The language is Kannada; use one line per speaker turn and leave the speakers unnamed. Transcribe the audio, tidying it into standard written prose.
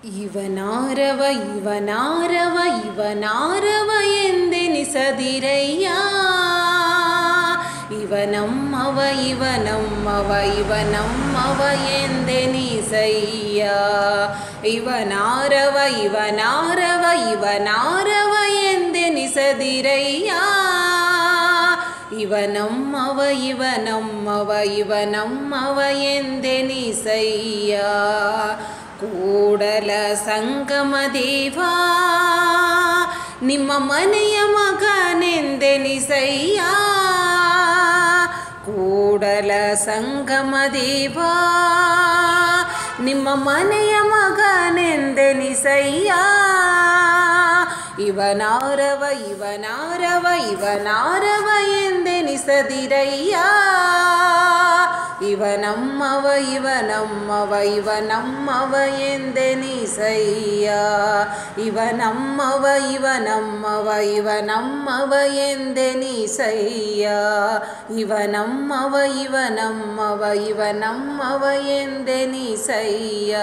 ಇವನಾರವ ಇವನಾರವ ಇವನಾರವ ಎಂದೆನಿಸದಿರಯ್ಯ ಇವನಮ್ಮವ ಇವನಮ್ಮವ ಇವನಮ್ಮವ ಎಂದೆನಿಸಯ್ಯ ಇವನಾರವ ಇವನಾರವ ಇವನಾರವ ಎಂದೆನಿಸದಿರಯ್ಯ ಇವನಮ್ಮವ ಇವನಮ್ಮವ ಇವನಮ್ಮವ ಎಂದೆನಿಸಯ್ಯ ಕೂಡಲ ಸಂಗಮ ದೇವಾ ನಿಮ್ಮ ಮನೆಯ ಮಗನೆಂದೆನಿಸಯ್ಯ ಕೂಡಲ ಸಂಗಮ ದೇವಾ ನಿಮ್ಮ ಮನೆಯ ಮಗನೆಂದೆನಿಸಯ್ಯ ಇವನಾರವ ಇವನಾರವ ಇವನಾರವ ಎಂದೆನಿಸದಿರಯ್ಯ ಇವನಮ್ಮವ ಇವನಮ್ಮವ ಇವನಮ್ಮವ ಎಂದೆನಿಸಯ್ಯ ಇವನಮ್ಮವ ಇವನಮ್ಮವ ಇವನಮ್ಮವ ಎಂದೆನಿಸಯ್ಯ ಇವನಮ್ಮವ ಇವನಮ್ಮವ ಇವನಮ್ಮವ ಎಂದೆನಿಸಯ್ಯ.